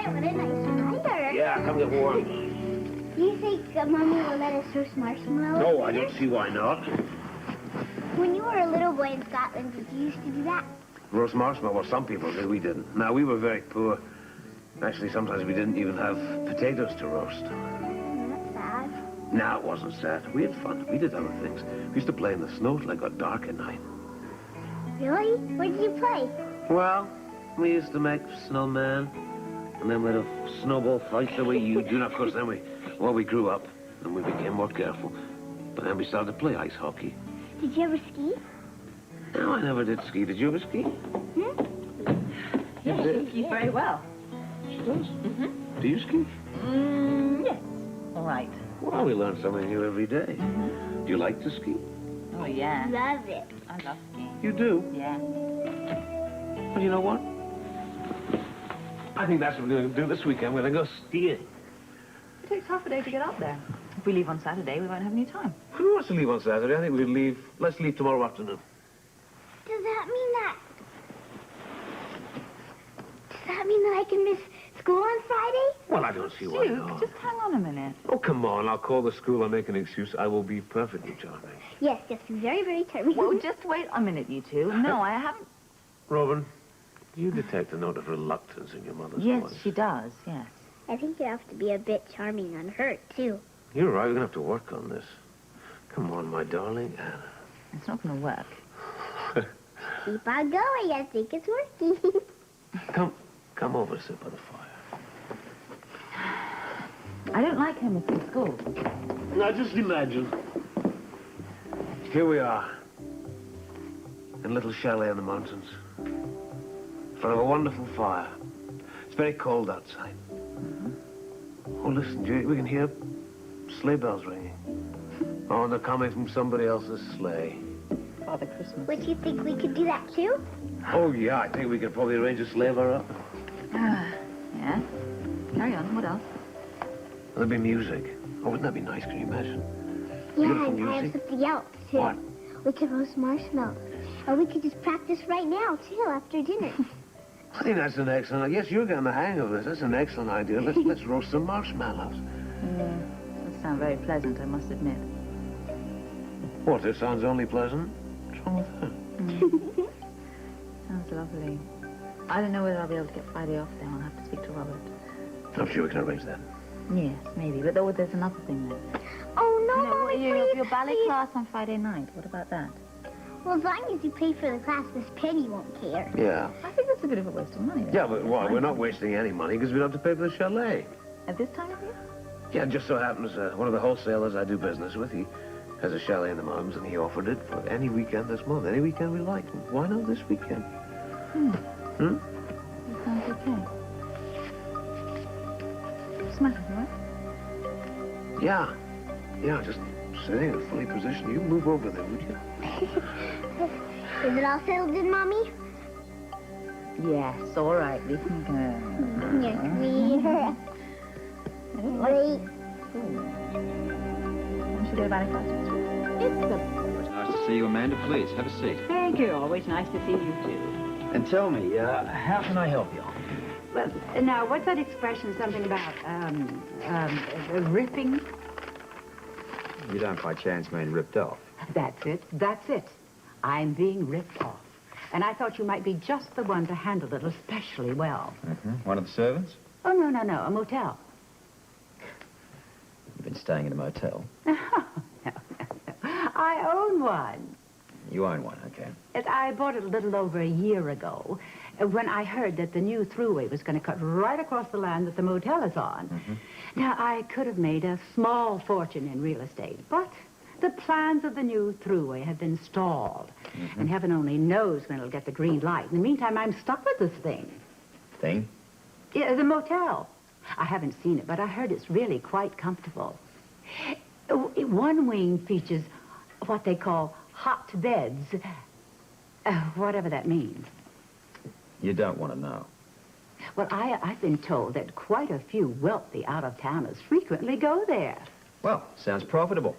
what a nice spider. Yeah, come get warm. Do you think Mommy will let us roast marshmallows? No, I don't see why not. When you were a little boy in Scotland, did you used to do that? Roast marshmallow, well, some people did, we didn't. Now, we were very poor. Actually, sometimes we didn't even have potatoes to roast. That's sad. No, it wasn't sad. We had fun. We did other things. We used to play in the snow till it got dark at night. Really? What did you play? Well, we used to make snowmen, and then we'd have snowball fights the way you do. And of course, then we grew up, and we became more careful. But then we started to play ice hockey. Did you ever ski? No, I never did ski. Did you ever ski? Yes, she skis very well. She does? Do you ski? Yes. All right. Well, we learn something new every day. Do you like to ski? Oh, yeah. Love it. I love skiing. You do? Yeah. Well, you know what? I think that's what we're going to do this weekend. We're going to go skiing. It takes half a day to get up there. If we leave on Saturday, we won't have any time. Who wants to leave on Saturday? I think we'll leave. Let's leave tomorrow afternoon. Does that mean that I can miss school on Friday? Well, I don't see why Duke, not. just hang on a minute. Oh, come on. I'll call the school. I'll make an excuse. I will be perfectly charming. Yes, very, very charming. Well, just wait a minute, you two. No, I haven't... Robin, do you detect a note of reluctance in your mother's Yes, voice? she does, yes. I think you have to be a bit charming on her, too. You're right. We're going to have to work on this. Come on, my darling Anna. It's not going to work. Keep on going. I think it's working. Come over, sit by the fire. I don't like her missing school. Now, just imagine. Here we are. In a little chalet in the mountains. In front of a wonderful fire. It's very cold outside. Oh, listen, Jake, we can hear sleigh bells ringing. Oh, and they're coming from somebody else's sleigh. Father Christmas. Would you think we could do that, too? Oh, yeah, I think we could probably arrange a sleigh of our own. Yeah? Carry on. What else? There'll be music. Oh, wouldn't that be nice? Can you imagine? Yeah, Beautiful and I have music. something else, too. What? We could roast marshmallows. And we could just practice right now, too, after dinner. I think that's an excellent... Yes, you're getting the hang of this. That's an excellent idea. Let's roast some marshmallows. Does sound very pleasant, I must admit. What, it sounds only pleasant? What's wrong with that? Sounds lovely. I don't know whether I'll be able to get Friday off then. I'll have to speak to Robert. I'm sure we can arrange that. Yes, maybe. But there's another thing then. Oh, no, You know, Mommy, your please, ballet please. class on Friday night. What about that? Well, as long as you pay for the class, Miss Penny won't care. Yeah. I think that's a bit of a waste of money. Yeah, but why? We're not wasting any money because we don't have to pay for the chalet. At this time of year? Yeah, it just so happens one of the wholesalers I do business with, he has a chalet in the mountains, and he offered it for any weekend this month, any weekend we like. Why not this weekend? That sounds okay. What's the matter, all right? Yeah, just sitting in a funny position. You move over there, would you? Is it all settled in, Mommy? Yes, all right. We can go. Yes, sweetheart. I don't like Wait. We should go to ballet class. It's good. Nice to see you, Amanda. Please, have a seat. Thank you. Always nice to see you, too. And tell me, how can I help you? Well, now, what's that expression, something about, ripping? You don't by chance mean ripped off? That's it. I'm being ripped off. And I thought you might be just the one to handle it especially well. One of the servants? Oh, no, a motel. You've been staying in a motel. No. I own one. You own one, okay. Yes, I bought it a little over a year ago when I heard that the new thruway was going to cut right across the land that the motel is on. Now, I could have made a small fortune in real estate, but the plans of the new thruway have been stalled. And heaven only knows when it'll get the green light. In the meantime, I'm stuck with this thing. Thing? Yeah, the motel. I haven't seen it, but I heard it's really quite comfortable. One wing features what they call hot beds, whatever that means. You don't want to know. Well, I've been told that quite a few wealthy out-of-towners frequently go there. Well, sounds profitable.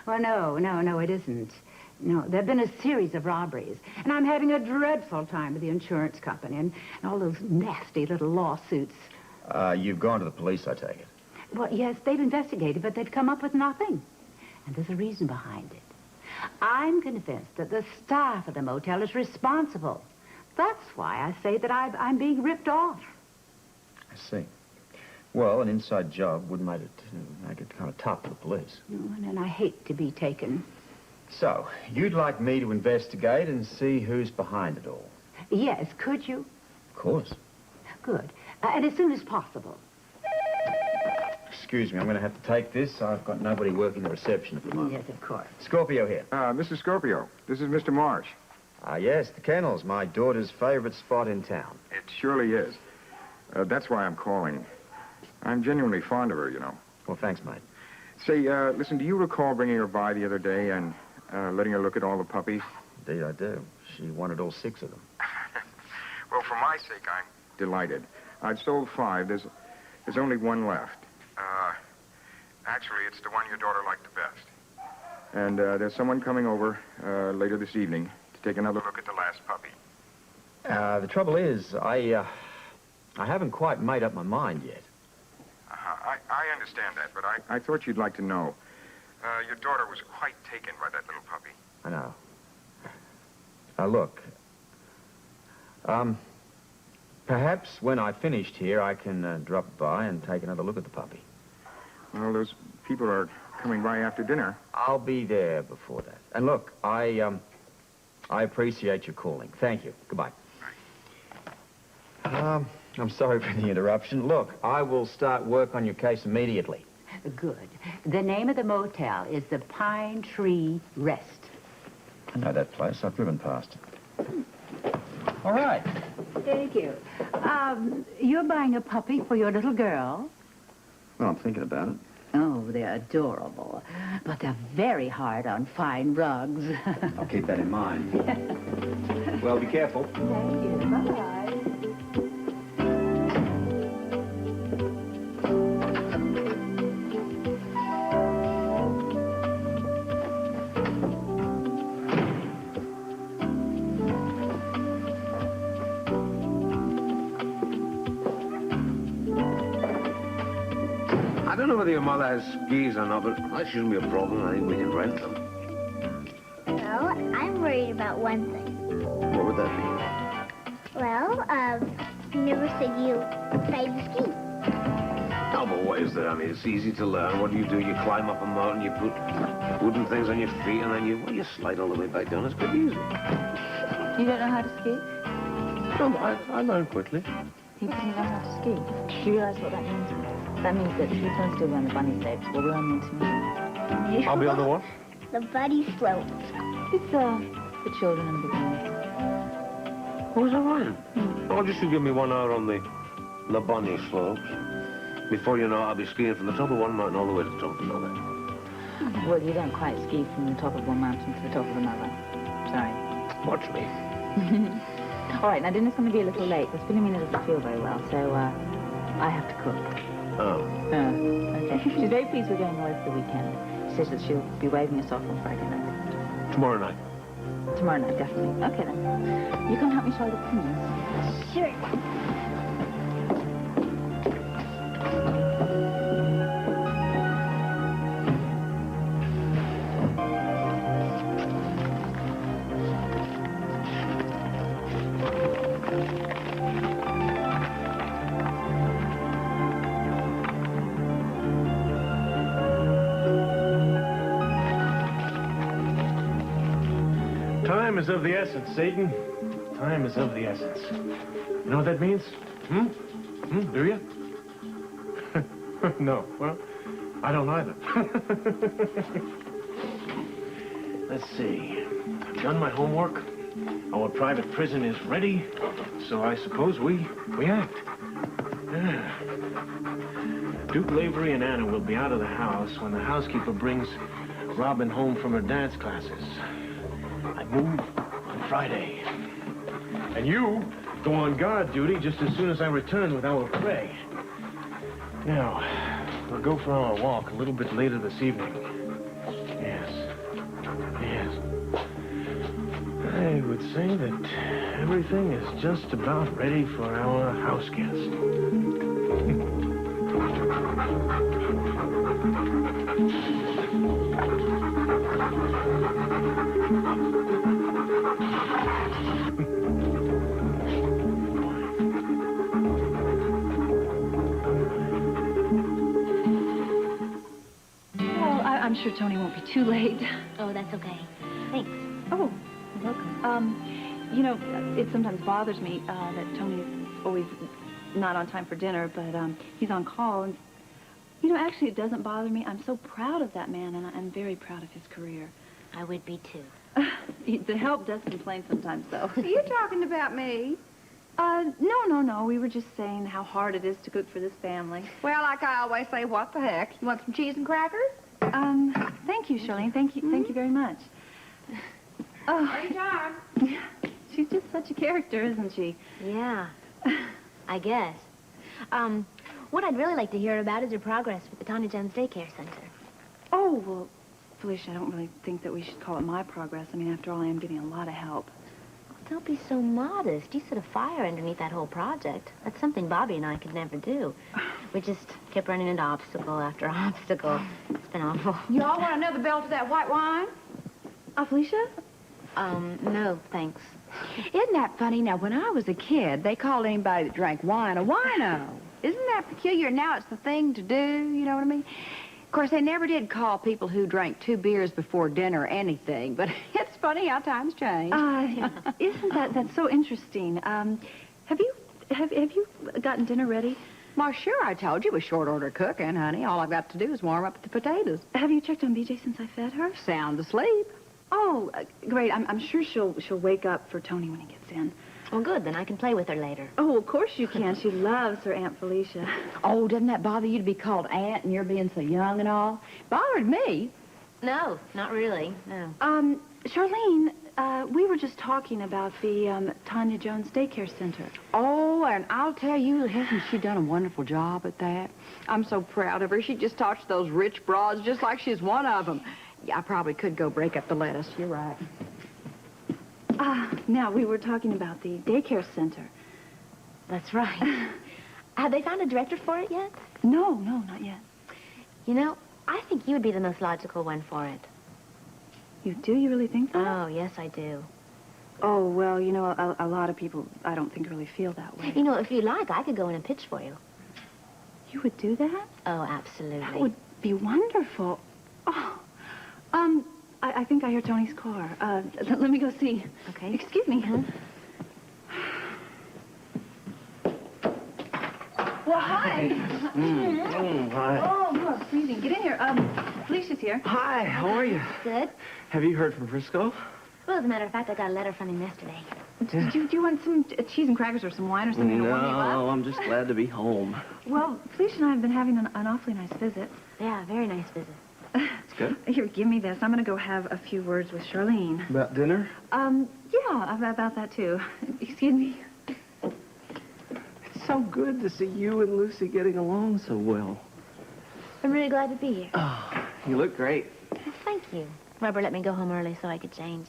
Well, no, it isn't. No, there have been a series of robberies, and I'm having a dreadful time with the insurance company and all those nasty little lawsuits. You've gone to the police, I take it. Well, yes, they've investigated, but they've come up with nothing. And there's a reason behind it. I'm convinced that the staff of the motel is responsible. That's why I say that I'm being ripped off. I see. Well, an inside job would make it kind of tough for the police. And I hate to be taken. So, you'd like me to investigate and see who's behind it all? Yes, could you? Of course. Good. And as soon as possible. Excuse me, I'm going to have to take this. I've got nobody working the reception at the moment. Yes, of course. Scorpio here. Mr. Scorpio, this is Mr. Marsh. Yes, the kennel's my daughter's favorite spot in town. It surely is. That's why I'm calling. I'm genuinely fond of her, you know. Well, thanks, mate. Say, listen, do you recall bringing her by the other day and letting her look at all the puppies? Indeed, I do. She wanted all 6 of them. Well, for my sake, I'm delighted. I've sold 5. There's only 1 left. Actually, it's the one your daughter liked the best. And there's someone coming over later this evening to take another look at the last puppy. The trouble is, I haven't quite made up my mind yet. I understand that, but I thought you'd like to know. Your daughter was quite taken by that little puppy. I know. Now, look. Perhaps when I finished here, I can drop by and take another look at the puppy. Well, those people are coming by after dinner. I'll be there before that. And look, I appreciate your calling. Thank you. Goodbye. I'm sorry for the interruption. Look, I will start work on your case immediately. Good. The name of the motel is the Pine Tree Rest. I know that place. I've driven past it. All right. Thank you. You're buying a puppy for your little girl? Well, I'm thinking about it. Oh, they're adorable. But they're very hard on fine rugs. I'll keep that in mind. Well, be careful. Thank you. Bye-bye. I don't know whether your mother has skis or not, but that shouldn't be a problem. I think we can rent them. Well, I'm worried about one thing. What would that Well, you never said you tried to ski. be? Oh, but what is that? I mean, it's easy to learn. What do? You climb up a mountain, you put wooden things on your feet, and then you slide all the way back down. It's pretty easy. You don't know how to ski? No, I learned quickly. He doesn't know how to ski. Do you realize what that means? That means that she's going to still be on the bunny slopes, while we're on the intermediate. I'll be on the what? The buddy slopes. It's, for children and beginners. Who's that right? Oh, just you give me 1 hour on the bunny slopes. Before you know it, I'll be skiing from the top of one mountain all the way to the top of another. Well, you don't quite ski from the top of one mountain to the top of another. Sorry. Watch me. All right, now dinner's going to be a little late because Philomena doesn't feel very well, so I have to cook. Oh. Okay. She's very pleased we're going away for the weekend. She says that she'll be waving us off on Friday night. Tomorrow night. Tomorrow night, definitely. Okay, then. You come help me shoulder pins. Sure. Time is of the essence, Satan. Time is of the essence. You know what that means? Do you? No. Well, I don't either. Let's see. I've done my homework. Our private prison is ready. So I suppose we act. Yeah. Duke Lavery and Anna will be out of the house when the housekeeper brings Robin home from her dance classes. I move on Friday. And you go on guard duty just as soon as I return with our prey. Now, we'll go for our walk a little bit later this evening. Yes. Yes. I would say that everything is just about ready for our house guest. Well, I'm sure Tony won't be too late. Oh, that's okay. Thanks. Oh, you're welcome. You know, it sometimes bothers me that Tony's always not on time for dinner, but he's on call. And, you know, actually, it doesn't bother me. I'm so proud of that man, and I'm very proud of his career. I would be, too. The help does complain sometimes, though. Are you talking about me? No. We were just saying how hard it is to cook for this family. Well, like I always say, what the heck? You want some cheese and crackers? Thank you, Charlene. Thank you very much. Oh, Anytime. she's just such a character, isn't she? Yeah, I guess. What I'd really like to hear about is your progress with the Tanya Jones Daycare Center. Oh, well, Felicia, I don't really think that we should call it my progress. I mean, after all, I am getting a lot of help. Don't be so modest. You set a fire underneath that whole project. That's something Bobby and I could never do. We just kept running into obstacle after obstacle. It's been awful. You all want another belt of that white wine? Felicia? No, thanks. Isn't that funny? Now, when I was a kid, they called anybody that drank wine a wino. Isn't that peculiar? Now it's the thing to do, you know what I mean? Of course, they never did call people who drank 2 beers before dinner anything, but it's funny how times change. Isn't that's so interesting? Have you gotten dinner ready? Well, sure, I told you it was short order cooking, honey. All I've got to do is warm up the potatoes. Have you checked on BJ since I fed her? Sound asleep. Oh, great. I'm sure she'll wake up for Tony when he gets in. Well, good. Then I can play with her later. Oh, of course you can. She loves her Aunt Felicia. Oh, doesn't that bother you to be called Aunt and you're being so young and all? Bothered me. No, not really. No. Charlene, we were just talking about the Tanya Jones Daycare Center. Oh, and I'll tell you, hasn't she done a wonderful job at that? I'm so proud of her. She just talks to those rich broads just like she's one of them. Yeah, I probably could go break up the lettuce. You're right. Now, we were talking about the daycare center. That's right. Have they found a director for it yet? No, not yet. You know, I think you would be the most logical one for it. You do? You really think that? Oh, yes, I do. Oh, well, you know, a lot of people, I don't think, really feel that way. You know, if you like, I could go in and pitch for you. You would do that? Oh, absolutely. That would be wonderful. Oh, I think I hear Tony's car. Let me go see. Okay. Excuse me. Well, hi. Hi. Oh, you are freezing. Get in here. Felicia's here. Hi, how are you? Good. Have you heard from Frisco? Well, as a matter of fact, I got a letter from him yesterday. Do you want some cheese and crackers or some wine or something to warm you up? No, I'm just glad to be home. Well, Felicia and I have been having an awfully nice visit. Yeah, very nice visit. It's good. Here, give me this. I'm going to go have a few words with Charlene. About dinner? Yeah, about that, too. Excuse me. It's so good to see you and Lucy getting along so well. I'm really glad to be here. Oh, you look great. Well, thank you. Rubber let me go home early so I could change.